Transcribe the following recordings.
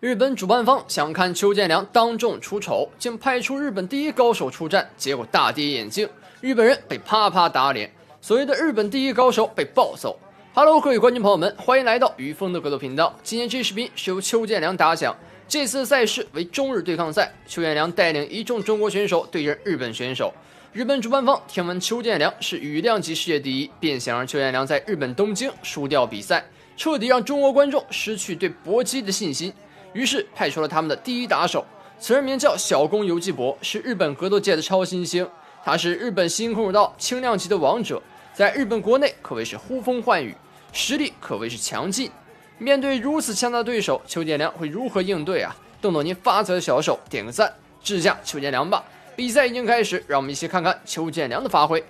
日本主办方想看邱建良当众出丑，竟派出日本第一高手出战，结果大跌眼镜，日本人被啪啪打脸，所谓的日本第一高手被暴揍。Hello， 各位观众朋友们，欢迎来到于峰的格斗频道。今天这视频是由邱建良打响，这次赛事为中日对抗赛，邱建良带领一众中国选手对阵日本选手。日本主办方听闻邱建良是羽量级世界第一，便想让邱建良在日本东京输掉比赛，彻底让中国观众失去对搏击的信心。于是派出了他们的第一打手，此人名叫小宫游纪博，是日本格斗界的超新星，他是日本新空手道轻量级的王者，在日本国内可谓是呼风唤雨，实力可谓是强劲。面对如此强大的对手，邱建良会如何应对啊？动动您发财的小手，点个赞，支持下邱建良吧。比赛已经开始，让我们一起看看邱建良的发挥。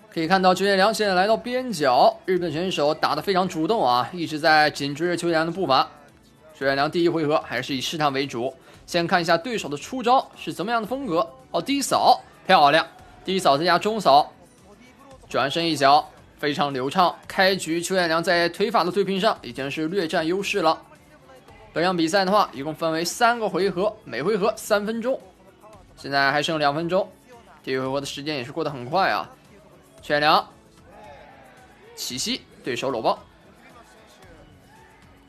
可以看到邱建良现在来到边角，日本选手打得非常主动啊，一直在紧追着邱建良的步伐。邱建良第一回合还是以试探为主，先看一下对手的出招是怎么样的风格。低扫漂亮，低扫再加中扫，转身一脚非常流畅。开局邱建良在腿法的对拼上已经是略占优势了。本场比赛的话，一共分为3个回合，每回合3分钟，现在还剩2分钟。第一回合的时间也是过得很快啊。邱建良起膝，对手搂抱。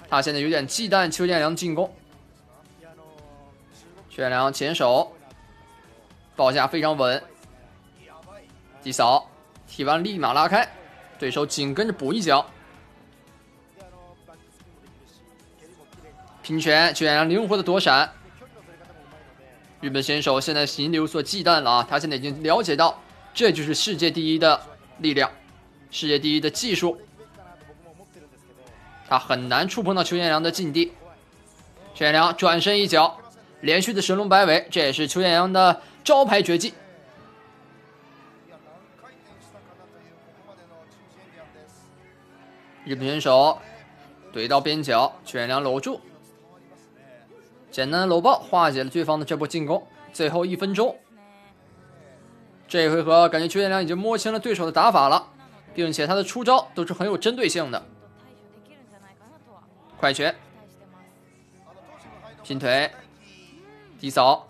他现在有点忌惮邱建良进攻。邱建良前手抱下非常稳，低扫踢完立马拉开，对手紧跟着补一脚，拼拳，邱建良灵活的躲闪。日本选手现在心里有所忌惮了啊，他现在已经了解到这就是世界第一的力量，世界第一的技术，他很难触碰到邱建良的禁地。邱建良转身一脚，连续的神龙摆尾，这也是邱建良的招牌绝技。日本选手怼到边角，邱建良搂住，简单的搂抱化解了对方的这波进攻。最后1分钟，这一回合感觉邱建良已经摸清了对手的打法了，并且他的出招都是很有针对性的。快拳，拼腿，低扫。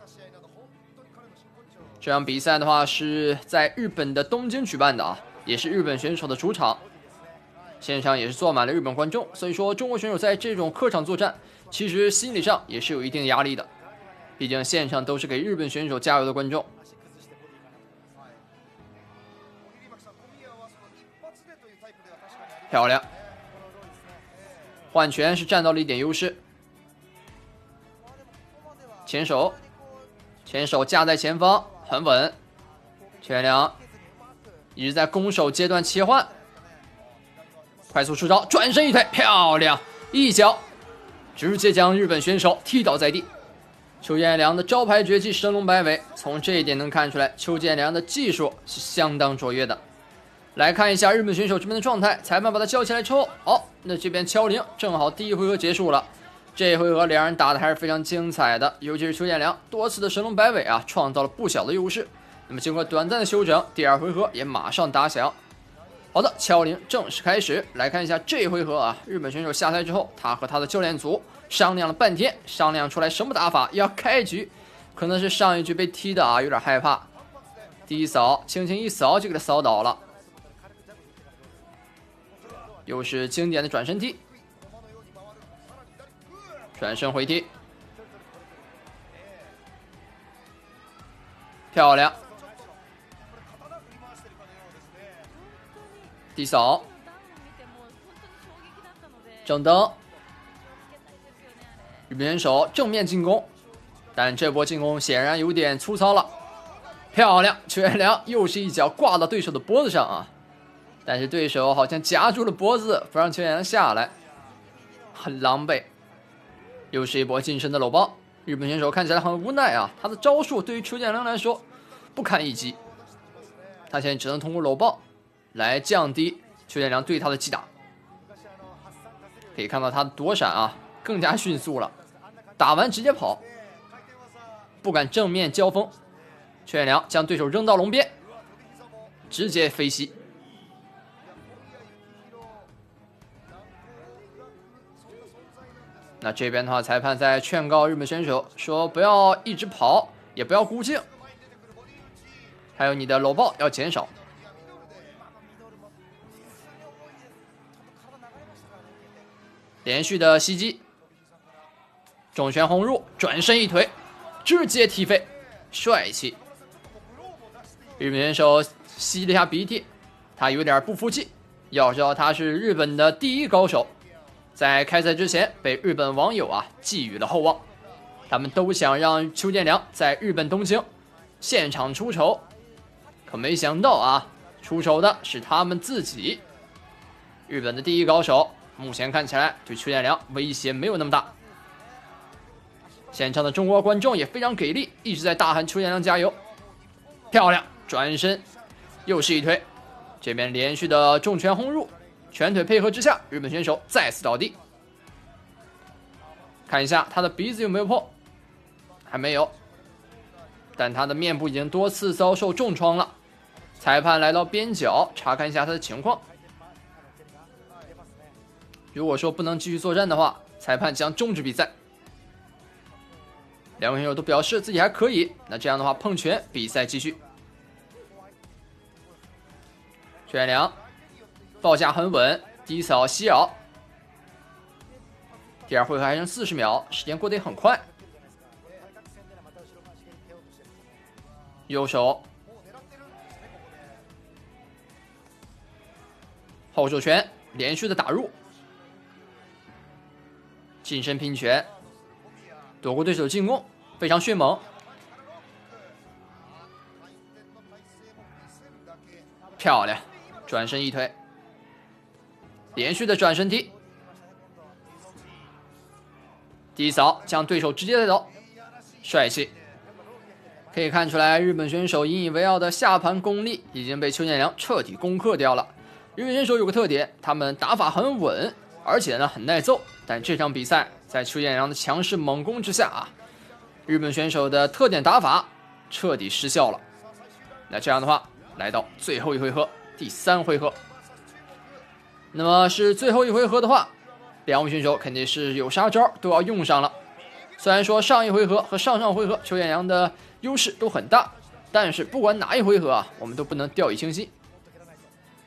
这场比赛的话是在日本的东京举办的啊，也是日本选手的主场，现场也是坐满了日本观众，所以说中国选手在这种客场作战，其实心理上也是有一定压力的，毕竟现场都是给日本选手加油的观众。漂亮，换拳是占到了一点优势。前手架在前方，很稳。邱建良一直在攻守阶段切换，快速出招，转身一推，漂亮，一脚直接将日本选手踢倒在地。邱建良的招牌绝技神龙摆尾，从这一点能看出来邱建良的技术是相当卓越的。来看一下日本选手这边的状态，裁判把他叫起来之后，那这边敲铃，正好第一回合结束了。这一回合两人打的还是非常精彩的，尤其是邱建良多次的神龙摆尾啊，创造了不小的优势。那么经过短暂的休整，第2回合也马上打响。好的，敲铃正式开始。来看一下这一回合啊，日本选手下台之后，他和他的教练组商量了半天，商量出来什么打法要开局。可能是上一局被踢的啊，有点害怕，低扫轻轻一扫就给他扫倒了。又是经典的转身踢，转身回踢，漂亮，低扫，正蹬，日本选手正面进攻，但这波进攻显然有点粗糙了。漂亮，邱建良又是一脚挂到对手的脖子上啊，但是对手好像夹住了脖子，不让邱建良下来，很狼狈。又是一波近身的搂抱，日本选手看起来很无奈啊，他的招数对于邱建良来说不堪一击，他现在只能通过搂抱来降低邱建良对他的击打。可以看到他的躲闪啊更加迅速了，打完直接跑，不敢正面交锋。邱建良将对手扔到笼边，直接飞膝。那这边的话，裁判在劝告日本选手说不要一直跑，也不要孤劲，还有你的搂抱要减少。连续的袭击，重拳轰入，转身一腿，直接踢飞，帅气。日本选手吸了一下鼻涕，他有点不服气。要知道他是日本的第一高手，在开赛之前被日本网友寄予了厚望，他们都想让邱建良在日本东京现场出丑，可没想到出丑的是他们自己。日本的第一高手目前看起来对邱建良威胁没有那么大。现场的中国观众也非常给力，一直在大喊邱建良加油。漂亮，转身又是一推，这边连续的重拳轰入，拳腿配合之下，日本选手再次倒地。看一下他的鼻子有没有破，还没有，但他的面部已经多次遭受重创了。裁判来到边角查看一下他的情况，如果说不能继续作战的话，裁判将终止比赛。两位选手都表示自己还可以，那这样的话碰拳比赛继续。邱建良报价很稳，低扫吸咬。第二回合还剩40秒，时间过得也很快。右手后手拳连续的打入，近身拼拳，躲过对手进攻，非常迅猛。漂亮，转身一推，连续的转身踢，低扫将对手直接带走，帅气。可以看出来，日本选手引以为傲的下盘功力已经被邱建良彻底攻克掉了。日本选手有个特点，他们打法很稳，而且呢很耐揍。但这场比赛在邱建良的强势猛攻之下日本选手的特点打法彻底失效了。那这样的话，来到最后一回合，第3回合。那么是最后一回合的话，两位选手肯定是有杀招都要用上了。虽然说上一回合和上上回合邱建良的优势都很大，但是不管哪一回合我们都不能掉以轻心。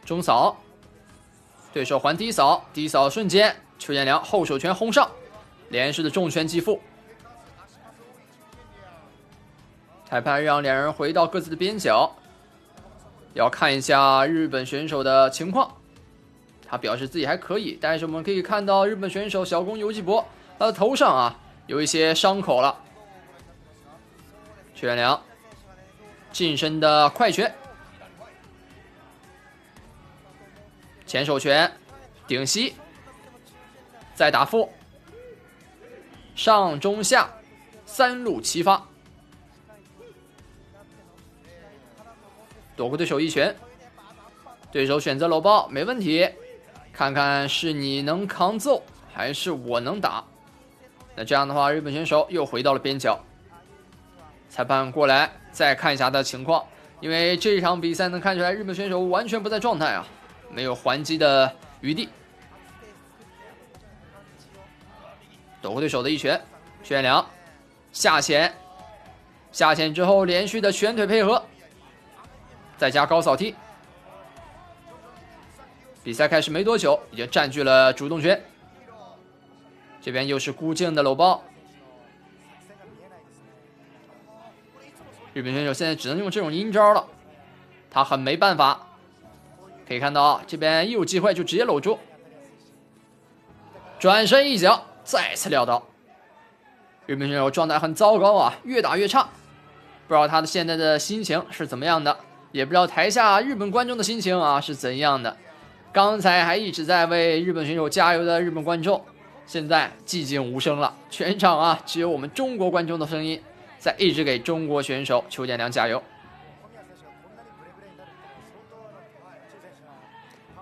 中扫，对手还低扫，低扫瞬间邱建良后手拳轰上，连续的重拳击负。裁判让两人回到各自的边角，要看一下日本选手的情况。他表示自己还可以，但是我们可以看到日本选手小宫游纪博，他的头上有一些伤口了。邱建良近身的快拳，前手拳顶膝，再打负，上中下3路齐发，躲过对手一拳，对手选择搂抱没问题，看看是你能扛揍还是我能打。那这样的话，日本选手又回到了边角。裁判过来再看一下他的情况，因为这场比赛能看出来日本选手完全不在状态没有还击的余地。躲过对手的一拳，邱建良下潜，下潜之后连续的拳腿配合，再加高扫踢。比赛开始没多久，已经占据了主动权。这边又是孤劲的搂抱，日本选手现在只能用这种阴招了，他很没办法。可以看到这边一有机会就直接搂住，转身一脚再次撂倒。日本选手状态很糟糕越打越差，不知道他的现在的心情是怎么样的，也不知道台下日本观众的心情是怎样的。刚才还一直在为日本选手加油的日本观众，现在寂静无声了，全场只有我们中国观众的声音在一直给中国选手邱建良加油。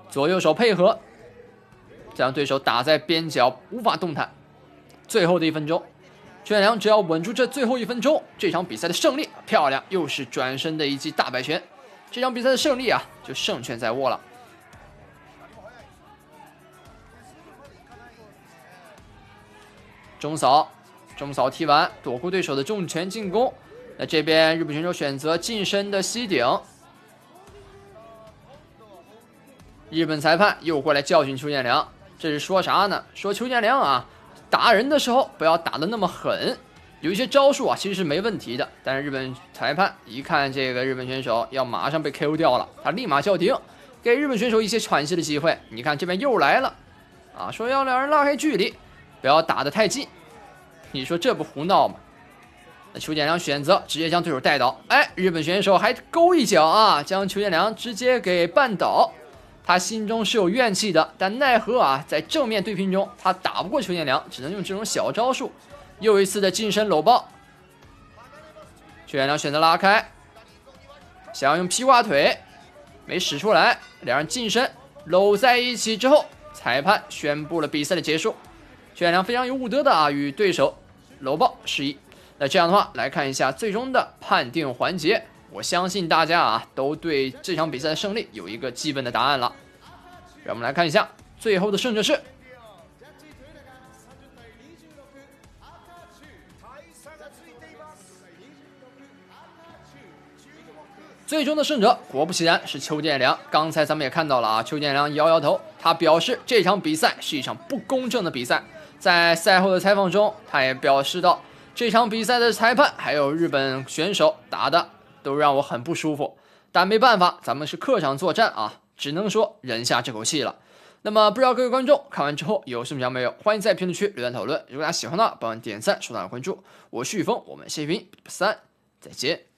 左右手配合，将对手打在边角无法动弹。最后的1分钟，邱建良只要稳住这最后1分钟，这场比赛的胜利。漂亮，又是转身的一记大摆拳，这场比赛的胜利就胜券在握了。中扫踢完，躲过对手的重拳进攻。那这边日本选手选择近身的吸顶，日本裁判又过来教训邱建良，这是说啥呢？说邱建良啊，打人的时候不要打得那么狠，有一些招数啊其实是没问题的，但是日本裁判一看这个日本选手要马上被 KO 掉了，他立马叫停，给日本选手一些喘息的机会。你看这边又来了啊，说要两人拉开距离，不要打得太近。你说这不胡闹吗？那邱建良选择直接将对手带倒，哎，日本选手还勾一脚啊，将邱建良直接给绊倒。他心中是有怨气的，但奈何啊，在正面对拼中他打不过邱建良，只能用这种小招数。又一次的近身搂抱，邱建良选择拉开，想要用劈挂腿，没使出来，两人近身搂在一起之后，裁判宣布了比赛的结束。邱建良非常有武德的啊，与对手搂抱示意。那这样的话，来看一下最终的判定环节。我相信大家啊，都对这场比赛的胜利有一个基本的答案了。让我们来看一下最后的胜者是最终的胜者，果不其然是邱建良。刚才咱们也看到了啊，邱建良摇摇头，他表示这场比赛是一场不公正的比赛。在赛后的采访中，他也表示到，这场比赛的裁判还有日本选手打的都让我很不舒服，但没办法，咱们是客场作战啊，只能说忍下这口气了。那么不知道各位观众看完之后有什么想法没有？欢迎在评论区留言讨论。如果大家喜欢的话，帮忙点赞、收藏、关注。我是宇峰，我们下期3再见。